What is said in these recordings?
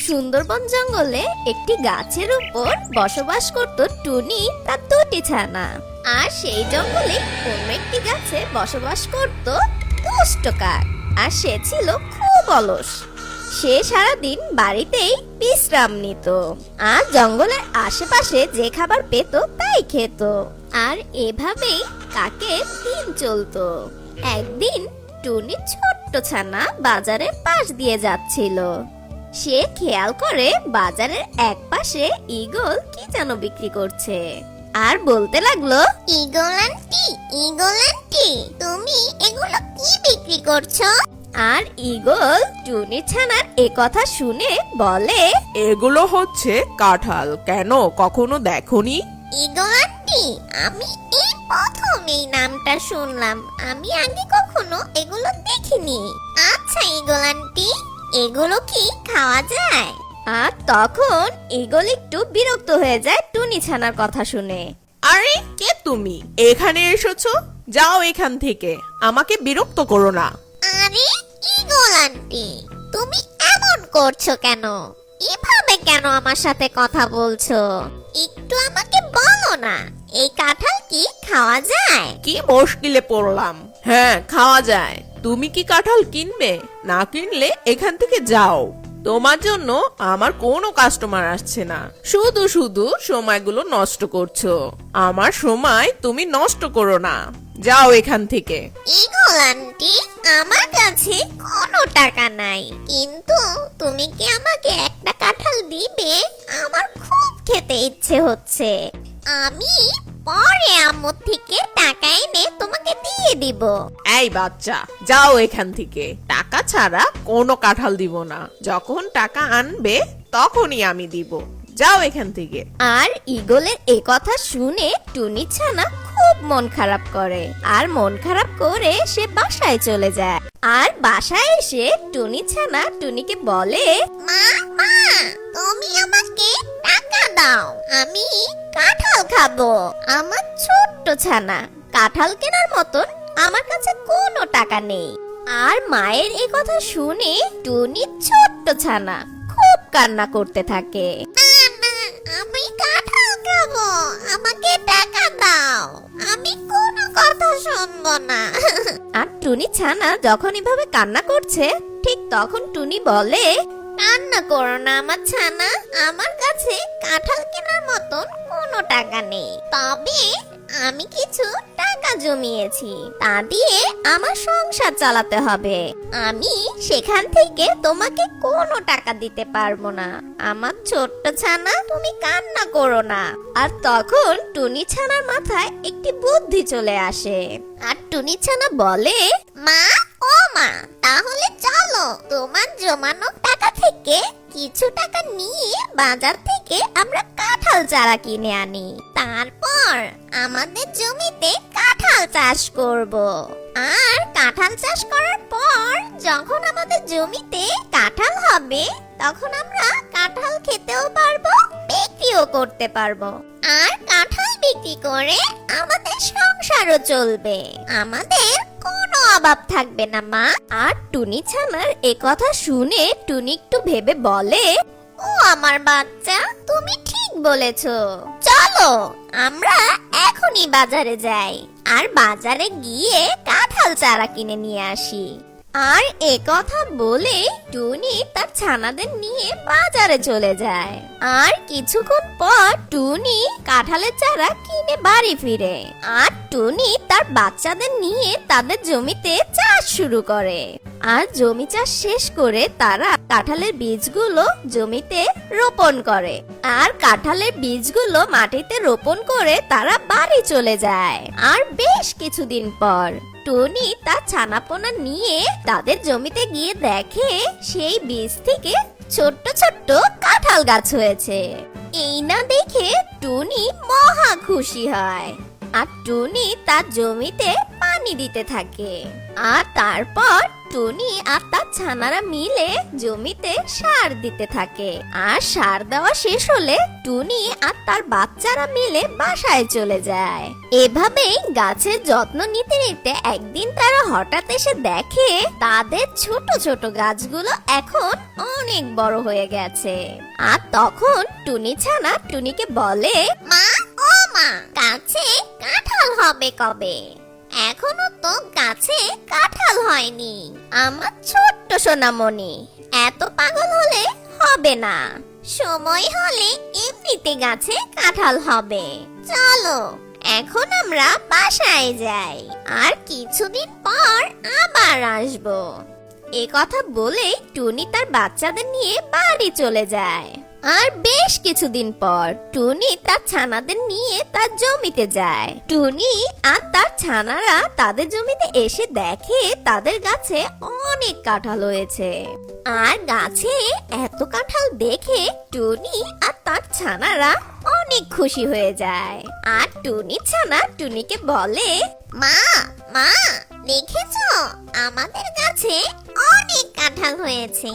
সুন্দরবন জঙ্গলে একটি গাছের উপর বসবাস করত টুনি তার দুটি ছানা। আর সেই জঙ্গলে অন্য একটি গাছে বসবাস করত দুষ্ট কাক। আর সে ছিল খুব অলস। সে সারাদিন বাড়িতেই বিশ্রাম নিত আর জঙ্গলের আশেপাশে যে খাবার পেত তাই খেত। আর এভাবেই কাকের দিন চলতো। একদিন টুনি ছোট্ট ছানা বাজারের পাশ দিয়ে যাচ্ছিল। সে খেয়াল করে বাজারের এক পাশে ঈগল কি যেন বিক্রি করছে আর বলতে লাগলো, ঈগল আন্টি, তুমি এগুলো কি বিক্রি করছো? আর ঈগল টুনি ছানার এ কথা শুনে বলে, এগুলো হচ্ছে কাঁঠাল। কেন, কখনো দেখোনি? ঈগল আন্টি, আমি এই প্রথম এই নামটা শুনলাম। আমি আগে কখনো এগুলো দেখিনি। আচ্ছা ঈগল আন্টি, এগুলো কি খাওয়া যায়? আর তখন ঈগল একটু বিরক্ত হয়ে যায় টুনি ছানার কথা শুনে। আরে কে তুমি? এখানে এসেছো? যাও এখান থেকে, আমাকে বিরক্ত করো না। আরে ঈগল আন্টি, তুমি এমন করছো কেন? এভাবে কেন আমার সাথে কথা বলছো? একটু আমাকে বলো না, এই কাঁঠাল কি খাওয়া যায়? কি মুশকিলে পড়লাম। হ্যাঁ, খাওয়া যায়। তুমি কি কাঁঠাল কিনবে? না কিনলে এখান থেকে যাও। তোমার জন্য আমার কোনো কাস্টমার আসছে না। শুধু শুধু সময়গুলো নষ্ট করছো। আমার সময় তুমি নষ্ট করো না। যাও এখান থেকে। ঈগল আন্টি, আমার কাছে কোনো টাকা নাই, কিন্তু তুমি কি আমাকে একটা কাঁঠাল দিবে? আমার খুব খেতে ইচ্ছে হচ্ছে। আমি পরে আম্মু থেকে টাকা এনে তোমাকে দিয়ে দিব। এই বাচ্চা, যাও এখান থেকে। টাকা ছাড়া কোনো কাঁঠাল দিব না। যখন টাকা আনবে তখনই আমি দিব। যাও এখান থেকে। আর ঈগলের এই কথা শুনে টুনি ছানা খুব মন খারাপ করে। আর মন খারাপ করে সে বাসায় চলে যায়। আর বাসায় এসে টুনি ছানা টুনিকে বলে, মা, তুমি আমাকে টাকা দাও, আমি কাঁঠাল খাবো। আমার ছোট্ট ছানা, কাঁঠাল কেনার মতন আমার কাছে কোনো টাকা নেই। আর মায়ের এই কথা শুনে টুনি ছোট্ট ছানা খুব কান্না করতে থাকে। না, আমি কাঁঠাল খাবো, আমাকে টাকা দাও, আমি কোনো কথা শুনবো না। আর টুনি ছানা যখন এভাবে কান্না করছে, ঠিক তখন টুনি বলে, কান্না করো না আমার ছানা, আমার কাছে কাঁঠাল কেনার মতন কোনো টাকা নেই, তবে আমি কিছু টাকা জমিয়েছি, তা দিয়ে আমার সংসার চালাতে হবে। আমি সেখান থেকে তোমাকে কোনো টাকা দিতে পারবো না। আমার ছোট্ট ছানা, তুমি কান্না করো না। আর তখন টুনি ছানার মাথায় একটি বুদ্ধি চলে আসে। আর টুনি ছানা বলে, মা, তাহলে চলো তোমার জমানো টাকা থেকে কিছু টাকা নিয়ে বাজার থেকে আমরা কাঁঠাল চারা কিনে আনি, তারপর আমাদের জমিতে কাঁঠাল চাষ করব। আর কাঁঠাল চাষ করার পর যখন আমাদের জমিতে কাঁঠাল হবে, তখন আমরা কাঁঠাল খেতেও পারবো, বিক্রিও করতে পারবো। আর কাঁঠাল বিক্রি করে আমাদের সংসারও চলবে, আমাদের কোনো অভাব থাকবে না মা। আর টুনি ছানার এ কথা শুনে টুনি একটু ভেবে বলে, ও আমার বাচ্চা, তুমি ঠিক বলেছো। চলো আমরা এখনই বাজারে যাই, আর বাজারে গিয়ে কাঁঠাল চারা কিনে নিয়ে আসি। আর এ কথা বলে টুনি তার ছানাদের নিয়ে বাজারে চলে যায়। আর কিছুক্ষণ পর টুনি কাঁঠালের চারা কিনে বাড়ি ফিরে। আর টুনি তার বাচ্চাদের নিয়ে তাদের জমিতে চাষ শুরু করে। আর জমি চাষ শেষ করে তারা কাঁঠালের বীজগুলো জমিতে রোপণ করে। আর কাঁঠালের বীজগুলো মাটিতে রোপণ করে তারা বাড়ি চলে যায়। আর বেশ কিছুদিন পর টনি তার ছানাপোনা নিয়ে তাদের জমিতে গিয়ে দেখে সেই বীজ থেকে ছোট্ট ছোট্ট কাঁঠাল গাছ হয়েছে। এই না দেখে টুনি মহা খুশি হয়। আর টুনি তার জমিতে পানি দিতে থাকে। আর তারপর টুনি আর তার ছানারা মিলে জমিতে সার দিতে থাকে। আর সার দেওয়া শেষ হলে টুনি আর তার বাচ্চারা মিলে বাসায় চলে যায়। এভাবেই গাছের যত্ন নিতে নিতে একদিন তারা হঠাৎ এসে দেখে তাদের ছোট ছোট গাছগুলো এখন অনেক বড় হয়ে গেছে। আর তখন টুনি ছানা টুনিকে বলে, মা, ও মা, গাছে কাঁঠাল হবে কবে? এখনো তো গাছে কাঁঠাল হয়নি। আমার ছোট্ট সোনামণি, এত পাগল হলে হবে না। সময় হলে এমনিতে গাছে কাঁঠাল হবে। চলো এখন আমরা বাসায় যাই, আর কিছুদিন পর আবার আসবো। এ কথা বলেই টুনি তার বাচ্চাদের নিয়ে বাড়ি চলে যায়। আর বেশ কিছুদিন পর টুনি তার ছানাদের নিয়ে তার জমিতে যায়। টুনি আর তার ছানারা তাদের জমিতে এসে দেখে তাদের গাছে অনেক কাঁঠাল হয়েছে। আর গাছে এত কাঁঠাল দেখে টুনি আর তার ছানারা অনেক খুশি হয়ে যায়। আর টুনি ছানা টুনিকে বলে, মা, মা, দেখেছো আমাদের গাছে অনেক কাঁঠাল হয়েছে।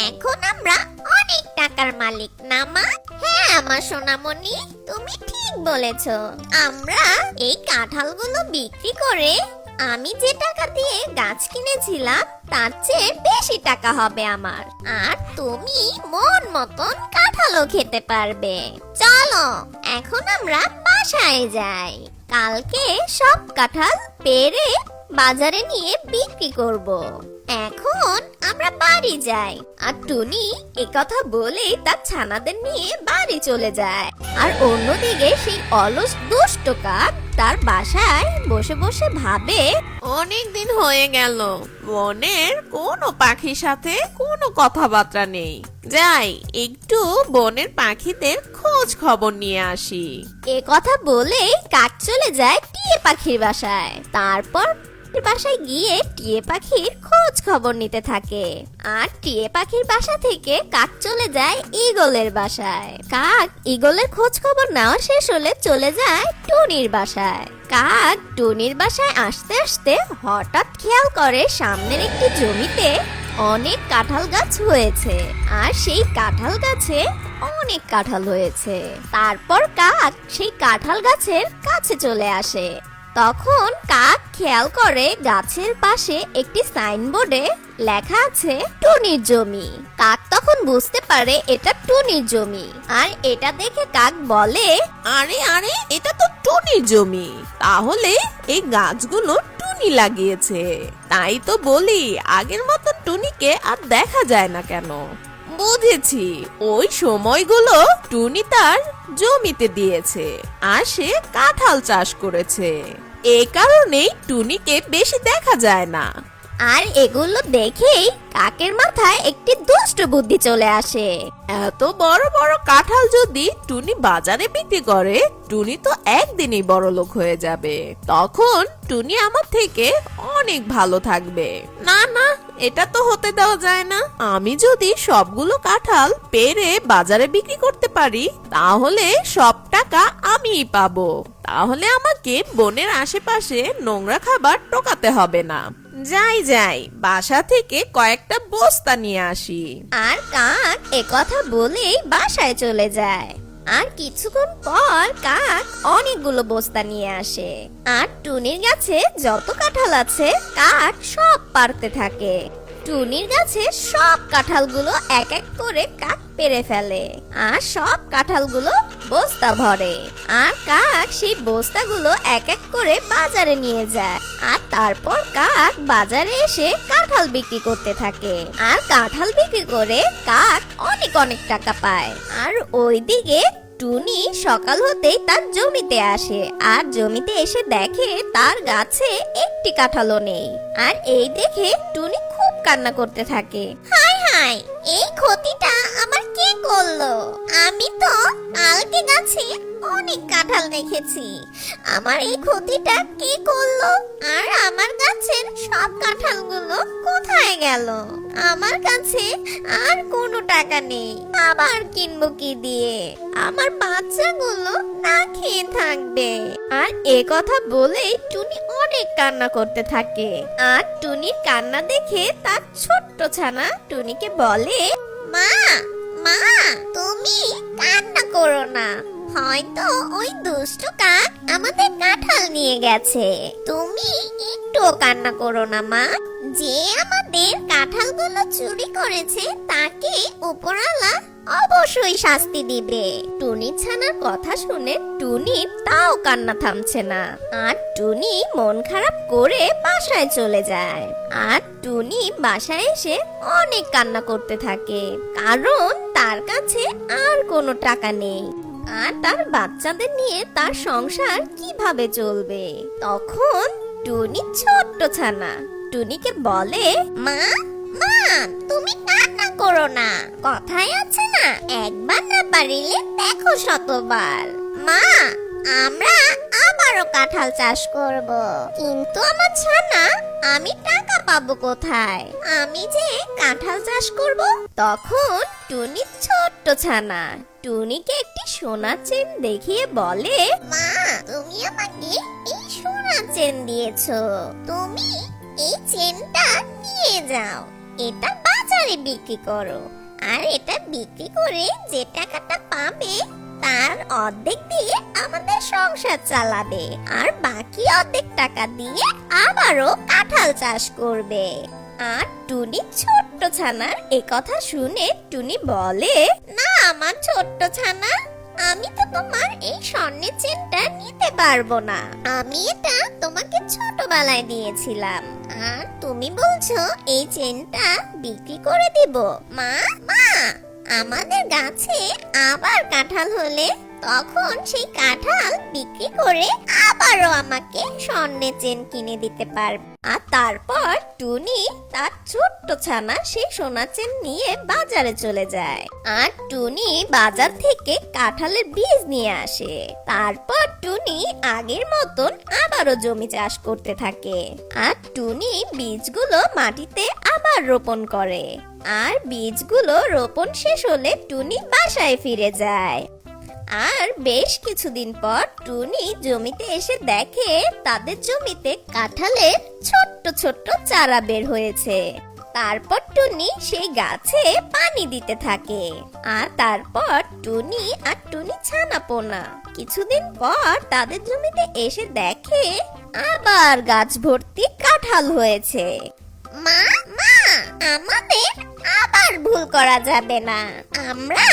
এখন আমরা অনেক টাকার মালিক না মা? হ্যাঁ আমার সোনামণি, তুমি ঠিক বলেছো। আমরা এই কাঁঠালগুলো বিক্রি করে আমি যে টাকা দিয়ে গাছ কিনেছিলাম তার চেয়ে বেশি টাকা হবে আমার। আর তুমি মন মতন কাঁঠালও খেতে পারবে। চলো এখন আমরা বাসায় যাই। কালকে সব কাঁঠাল পেড়ে বাজারে নিয়ে বিক্রি করব। এখন আমরা বাড়ি যাই। আর টুনি কথা বলেই তার ছানাদের নিয়ে বাড়ি চলে যায়। আর অন্যদিকে সেই অলস দুষ্ট কাক তার বাসায় বসে বসে ভাবে, অনেক দিন হয়ে গেল বনের কোনো পাখির সাথে কোনো কথাবার্তা নেই। যাই একটু বনের পাখিদের খোঁজ খবর নিয়ে আসি। কথা বলেই কাক চলে যায় টিয়ে পাখির বাসায়। তারপর বাসায় গিয়ে টিয়ে পাখির খোঁজ খবর নিতে থাকে। আর টিয়ে পাখির বাসা থেকে কাক চলে যায় ঈগলের বাসায়। কাক ঈগলের খোঁজ খবর নেওয়া শেষ হলে চলে যায় টুনির বাসায়। কাক টুনির বাসায় আসতে আসতে হঠাৎ খেয়াল করে সামনের একটি জমিতে অনেক কাঁঠাল গাছ হয়েছে। আর সেই কাঁঠাল গাছে অনেক কাঁঠাল হয়েছে। তারপর কাক সেই কাঁঠাল গাছের কাছে চলে আসে। তখন কাক খেয়াল করে গাছের পাশে একটি সাইনবোর্ডে লেখা আছে টুনির জমি। কাক তখন বুঝতে পারে এটা টুনির জমি। আর এটা দেখে কাক বলে, আরে আরে, এটা তো টুনির জমি। তাহলে এই গাছগুলো টুনি লাগিয়েছে। তাই তো বলি আগের মতো টুনিকে আর দেখা যায় না কেন। বুঝেছি, ওই সময়গুলো টুনি তার জমিতে দিয়েছে আর সে কাঁঠাল চাষ করেছে। এই কারণেই টুনিকে বেশি দেখা যায় না। আর এগুলো দেখেই কাকের মাথায় একটি দুষ্ট বুদ্ধি চলে আসে। এত বড় বড় কাঁঠাল যদি টুনি বাজারে বিক্রি করে, টুনি তো একদিনই বড় লোক হয়ে যাবে। তখন টুনি আমার থেকে অনেক ভালো থাকবে। না না, এটা তো হতে দেওয়া যায় না। আমি যদি সবগুলো কাঁঠাল পেড়ে বাজারে বিক্রি করতে পারি, তাহলে সব টাকা আমিই পাবো। তাহলে আমাকে বনের আশেপাশে নোংরা খাবার টোকাতে হবে না। যাই যাই, বাসা থেকে কয়েকটা বস্তা নিয়ে আসি। আর কাক কথা বলেই বাসায় চলে যায়। আর কিছুক্ষণ পর কাক অনেকগুলো বস্তা নিয়ে আসে। আর টুনির গাছে যত কাঁঠাল আছে কাক সব পারতে থাকে। টুনির গাছে সব কাঁঠালগুলো এক এক করে কাক পেরে ফেলে। আর সব কাঁঠালগুলো বস্তা ভরে। আর কাক সেই বস্তাগুলো এক এক করে বাজারে নিয়ে যায়। আর তারপর কাক বাজারে এসে কাঁঠাল বিক্রি করতে থাকে। আর কাঁঠাল বিক্রি করে কাক অনেক অনেক টাকা পায়। আর ওইদিকে টুনি সকাল হতেই তার জমিতে আসে। আর জমিতে এসে দেখে তার গাছে একটি কাঁঠালও নেই। আর এই দেখে টুনি খুব কান্না করতে থাকে। হায় হায়, এই ক্ষতিটা আমার কে করলো? আমি তো কাল কালকে গাছে অনেক কাঁঠাল দেখেছি। আমার এই ক্ষতিটা কে করলো? আর আমার গাছের সব কাঁঠালগুলো কোথায় গেল? আমার কাছে আর কোনো টাকা নেই, আবার কিনবো কি দিয়ে? আমার বাচ্চাগুলো না খেয়ে থাকবে। আর এ কথা বলেই টুনি অনেক কান্না করতে থাকে। আর টুনির কান্না দেখে তার ছোট্ট ছানা টুনিকে বলে, মা, মা, তুমি কান্না করো না। হয়তো ওই দুষ্ট কাক আমাদের কাঁঠাল নিয়ে গেছে। তুমি একটুও কান্না করো না মা। যে আমাদের কাঁঠালগুলো চুরি করেছে তাকে উপরওয়ালা অবশ্যই শাস্তি দিবে। টুনির ছানার কথা শুনে টুনির তাও কান্না থামছে না। আর টুনি মন খারাপ করে বাসায় চলে যায়। আর টুনি বাসায় এসে অনেক কান্না করতে থাকে, কারণ তার কাছে আর কোনো টাকা নেই। আর তার বাচ্চাদের নিয়ে তার সংসার কিভাবে চলবে। তখন টুনি ছোট্ট ছানা টুনিকে বলে, মা, মা, তুমি কান্না করো না। কথায় আছে না, একবার না পারিলে দেখো শতবার। মা, আমরা আবারও কাঁঠাল চাষ করব। কিন্তু আমার ছানা, আমি টাকা পাবো কোথায়? আমি যে কাঁঠাল চাষ করব। তখন টুনি ছোট্ট ছানা টুনিকে একটি সোনার চেন দেখিয়ে বলে, মা, তুমি আমাকে এই সোনার চেন দিয়েছো। তুমি এই চেনটা নিয়ে যাও, এটা বাজারে বিক্রি করো। আর এটা বিক্রি করে যে টাকাটা পাবে তার অর্ধেক দিয়ে আমাদের সংসার চালাবে, আর বাকি অর্ধেক টাকা দিয়ে আবারও কাঁঠাল চাষ করবে। আর টুনি ছোট্ট ছানার এ কথা শুনে টুনি বলে, না আমার ছোট্ট ছানা, আমি তো তোমার এই স্বর্ণের চেনটা নিতে পারবো না। আমি এটা তোমাকে ছোটবেলায় দিয়েছিলাম, আর তুমি বলছো এই চেনটা বিক্রি করে দিব। মা, মা, আমাদের গাছে আবার কাঁঠাল হলে তখন সেই কাঁঠাল বিক্রি করে আবারও আমাকে স্বর্ণের চেন কিনে দিতে পারবে। আর তারপর টুনি তার ছোট্ট ছানা সেই সোনার চেন নিয়ে বাজারে চলে যায়। আর টুনি বাজার থেকে কাঁঠালের বীজ নিয়ে আসে। তারপর টুনি আগের মতন আবারও জমি চাষ করতে থাকে। আর টুনি বীজগুলো মাটিতে আবার রোপণ করে। আর বীজগুলো রোপণ শেষ হলে টুনি বাসায় ফিরে যায়। আর বেশ কিছুদিন পর টুনি জমিতে এসে দেখে তাদের জমিতে কাঁঠালের ছোট্ট ছোট্ট চারা বের হয়েছে। তারপর টুনি সেই গাছে পানি দিতে থাকে। আর তারপর টুনি আর টুনি ছানাপোনা কিছুদিন পর তাদের জমিতে এসে দেখে আবার গাছ ভর্তি কাঁঠাল হয়েছে। মা, মা, আমাদের আবার ভুল করা যাবে না। আমরা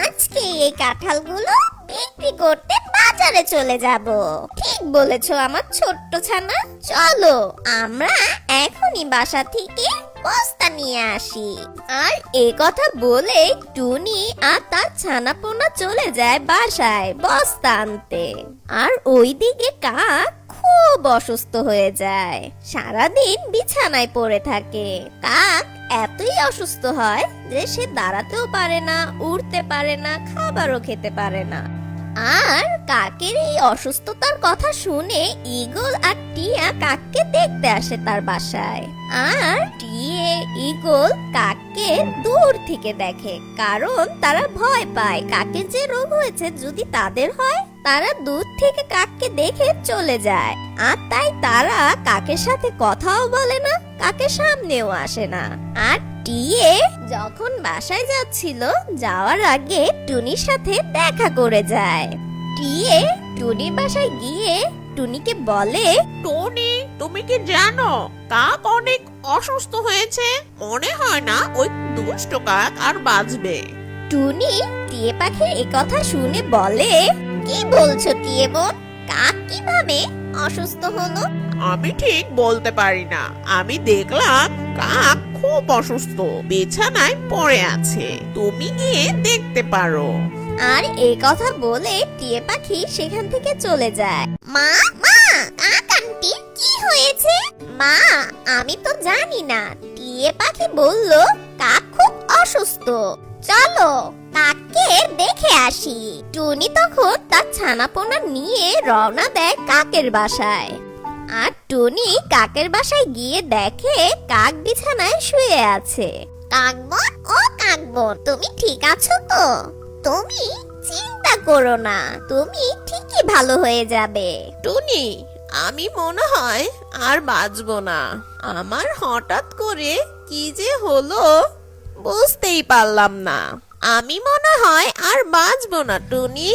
আজকে এই কাঁঠালগুলো বিক্রি করতে বাজারে চলে যাব। ঠিক বলেছো আমার ছোট্ট ছানা, চলো আমরা এখনই বাসা থেকে বস্তা নিয়ে আসি। আর এ কথা বলে টুনি আর তার ছানাপোনা চলে যায় বাসায় বস্তা আনতে। আর ওইদিকে কাক খুব অসুস্থ হয়ে যায়, সারাদিন বিছানায় পড়ে থাকে। কাক এতই অসুস্থ হয় যে সে দাঁড়াতেও পারে না, উঠতে পারে না, খাবারও খেতে পারে না। আর কাকের এই অসুস্থতার কথা শুনে ঈগল আর টিয়া কাককে দেখতে আসে তার বাসায়। আর টিয়ে ঈগল কাককে দূর থেকে দেখে, কারণ তারা ভয় পায় কাকের যে রোগ হয়েছে যদি তাদের হয়। তারা দূর থেকে কাককে দেখে চলে যায়। আর তাই তারা কাকের সাথে কথাও বলে না, কাকের সামনেও আসে না। আর টিয়ে যখন বাসায় যাচ্ছিল, যাওয়ার আগে টুনির সাথে দেখা করে যায়। টিয়ে টুনির বাসায় গিয়ে টুনিকে বলে, টনি, তুমি কি জানো কাক অনেক অসুস্থ হয়েছে? মনে হয় না ওই দুষ্ট কাক আর বাঁচবে। টুনি টিয়ে পাখির এ কথা শুনে বলে, কি বলছো টিয়ে বোন? কাক কিভাবে অসুস্থ হলো? আমি ঠিক বলতে পারি না, আমি দেখলাম কাক খুব অসুস্থ, বিছানায় পড়ে আছে। তুমি গিয়ে দেখতে পারো। আর এই কথা বলে টিয়ে পাখি সেখান থেকে চলে যায়। মা, মা, কাক আন্টি কি হয়েছে? মা, আমি তো জানি না। টিয়ে পাখি বলল কাক খুব অসুস্থ। চলো কাককে দেখে আসি। টুনি তখন তার ছানাপোনা নিয়ে রওনা দেয় কাকের বাসায়। আর টুনি কাকের বাসায় গিয়ে দেখে কাক বিছানায় শুয়ে আছে। কাকবন, ও কাকবন, তুমি ঠিক আছো তো? তুমি চিন্তা করো না, তুমি ঠিকই ভালো হয়ে যাবে। টুনি, আমি মনে হয় আর বাঁচবো না। আমার হঠাৎ করে কি যে হলো বুঝতেই পারলাম না। আমি মনে হয় আর বাঁচবো না টুনি।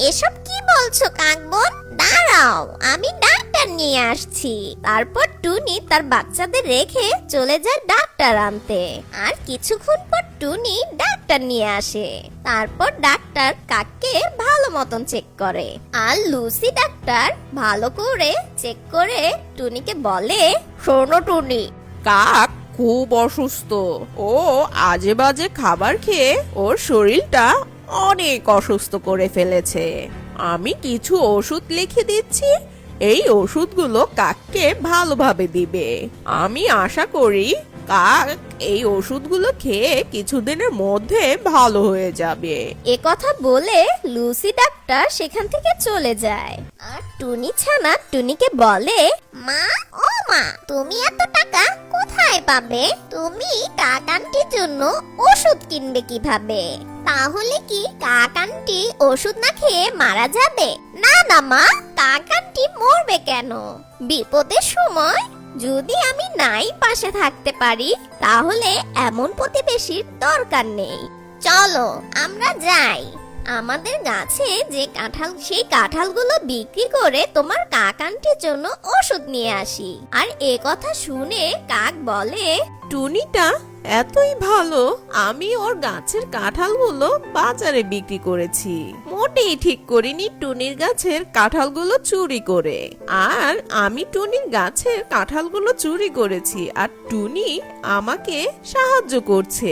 এসব কি বলছো কাকবন? দাঁড়াও, আমি ডাক্তার নিয়ে আসছি। তারপর টুনি তার বাচ্চাদের রেখে চলে যায় ডাক্তার আনতে। আর কিছুক্ষণ পর টুনি ডাক্তার নিয়ে আসে। তারপর ডাক্তার কাককে ভালো মতন চেক করে। আর লুসি ডাক্তার ভালো করে চেক করে টুনিকে বলে, শোনো টুনি, কাক খুব অসুস্থ। ও আজে বাজে খাবার খেয়ে ওর শরীরটা অনেক অসুস্থ করে ফেলেছে। আমি কিছু ওষুধ লিখে দিচ্ছি, এই ওষুধগুলো কাককে ভালোভাবে দিবে। আমি আশা করি কাক এই ওষুধগুলো খেয়ে কিছুদিনের মধ্যে ভালো হয়ে যাবে। এ কথা বলে লুসি ডাক্তার সেখান থেকে চলে যায়। আর টুনি ছানা টুনিকে বলে, মা, ও মা, তুমি এত টাকা কোথায় পাবে? তুমি কাক আন্টির জন্য ওষুধ কিনবে কিভাবে? তাহলে কি কাক আন্টি ওষুধ না খেয়ে মারা যাবে? না না মা, কাক আন্টি মরবে কেন? বিপদের সময় যদি আমি নাই পাশে থাকতে পারি, তাহলে এমন প্রতিবেশীর দরকার নেই। চলো আমরা যাই, আমাদের গাছে যে কাঁঠাল, সেই কাঁঠালগুলো বিক্রি করে তোমার কাক আন্টির জন্য ওষুধ নিয়ে আসি। আর এ কথা শুনে কাক বলে, টুনিটা এতই ভালো, আমি ওর গাছের কাঁঠালগুলো বাজারে বিক্রি করেছি। মোটেই ঠিক করিনি টুনির গাছের কাঁঠালগুলো চুরি করে। আর আমি টুনির গাছের কাঁঠালগুলো চুরি করেছি, আর টুনি আমাকে সাহায্য করছে।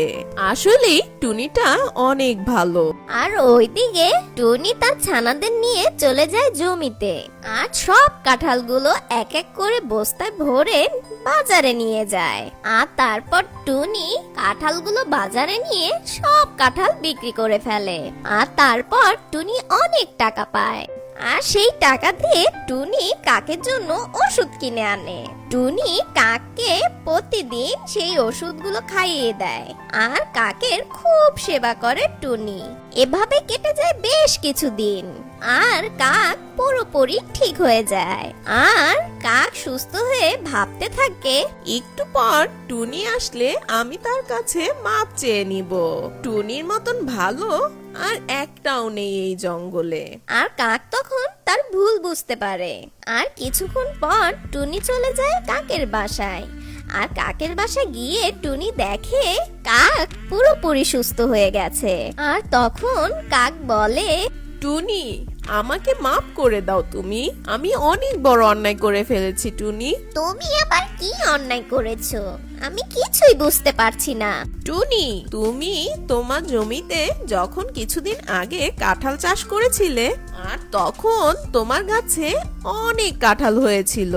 আসলেই টুনিটা অনেক ভালো। আর ওইদিকে টুনি তার ছানাদের নিয়ে চলে যায় জমিতে। আর সব কাঁঠালগুলো এক এক করে বস্তায় ভরে বাজারে নিয়ে যায়। আর তারপর টুনি কাঁঠালগুলো বাজারে নিয়ে সব কাঁঠাল বিক্রি করে ফেলে। আর তারপর টুনি অনেক টাকা পায়। আর সেই টাকা দিয়ে টুনি কাকের জন্য ওষুধ কিনে আনে। টুনি কাককে প্রতিদিন সেই ওষুধগুলো খাইয়ে দেয়। আর কাকের খুব সেবা করে টুনি। এভাবে কেটে যায় বেশ কিছুদিন। আর কাক পুরোপুরি ঠিক হয়ে যায়। আর কাক সুস্থ হয়ে ভাবতে থাকে, একটু পর টুনি আসলে আমি তার কাছে মাপ চেয়ে নিব। টুনির মতন ভালো আর একটাও নেই এই জঙ্গলে। আর কাক তখন তার ভুল বুঝতে পারে। আর কিছুক্ষণ পর টুনি চলে যায় কাকের বাসায়। আর কাকের বাসায় গিয়ে টুনি দেখে কাক পুরোপুরি সুস্থ হয়ে গেছে। আর তখন কাক বলে, টুনি, আমাকে মাফ করে দাও তুমি। আমি অনেক বড় অন্যায় করে ফেলেছি টুনি। তুমি আবার কি অন্যায় করেছো? আমি কিছুই বুঝতে পারছি না। টুনি, তুমি তোমার জমিতে যখন কিছুদিন আগে কাঁঠাল চাষ করেছিলে, আর তখন তোমার গাছে অনেক কাঁঠাল হয়েছিল।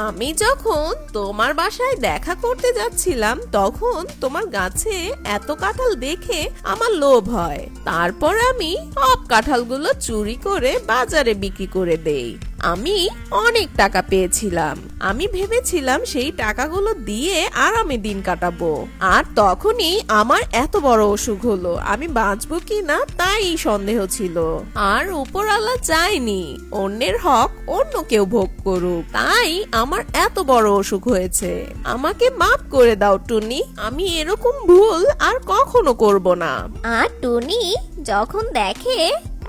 আমি যখন তোমার বাসায় দেখা করতে যাচ্ছিলাম, তখন তোমার গাছে এত কাঁঠাল দেখে আমার লোভ হয়। তারপর আমি সব কাঁঠালগুলো চুরি করে বাজারে বিক্রি করে দেই। আমি অনেক টাকা পেয়েছিলাম। আমি ভেবেছিলাম সেই টাকাগুলো দিয়ে আরামে দিন কাটাবো। আর তখনই আমার এত বড় অসুখ হলো। আমি বাঁচবো কিনা তাই সন্দেহ ছিল। আর উপরওয়ালা চাইনি অন্যের হক অন্য কেউ ভোগ করুক, তাই আমার এত বড় অসুখ হয়েছে। আমাকে মাফ করে দাও টুনি, আমি এরকম ভুল আর কখনো করব না। আর টুনি যখন দেখে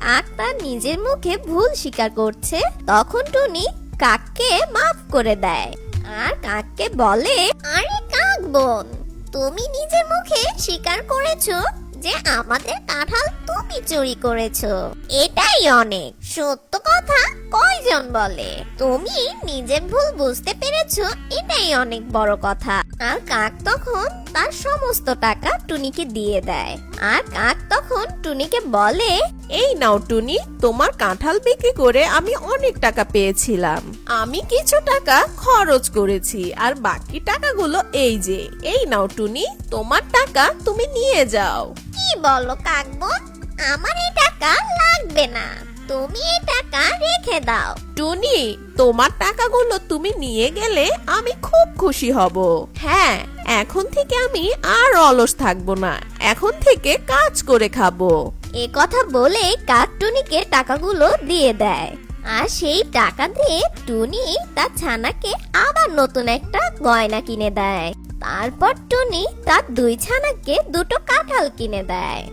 কাক তার নিজের মুখে ভুল স্বীকার করছে, তখন টুনি কাককে মাফ করে দেয়। আর কাককে বলে, আরে কাক বোন, তুমি নিজের মুখে স্বীকার করেছো যে আমাদের কাঁঠাল তুমি চুরি করেছো, এটাই অনেক। সত্য কথা কয়জন বলে? তুমি নিজের ভুল বুঝতে পেরেছো, এটাই অনেক বড় কথা। আর কাক তখন তার সমস্ত টাকা টুনিকে দিয়ে দেয়। আর কাক তখন টুনিকে বলে, এই নাও টুনি, তোমার কাঁঠাল বিক্রি করে আমি অনেক টাকা পেয়েছিলাম। আমি কিছু টাকা খরচ করেছি আর বাকি টাকাগুলো এই যে, এই নাও টুনি, তোমার টাকা তুমি নিয়ে যাও। কি বলো কাক বোন, আমার এই টাকা লাগবে না, তুমি এই টাকা রেখে দাও। টুনি, তোমার টাকাগুলো তুমি নিয়ে গেলে আমি খুব খুশি হব। হ্যাঁ, এখন থেকে আমি আর অলস থাকবো না, এখন থেকে কাজ করে খাবো। এ কথা বলে কাক টুনিকে টাকাগুলো দিয়ে দেয়। আর সেই টাকা দিয়ে টুনি তার ছানাকে আবার নতুন একটা গয়না কিনে দেয়। তারপর টুনি তার দুই ছানাকে দুটো কাঁঠাল কিনে দেয়।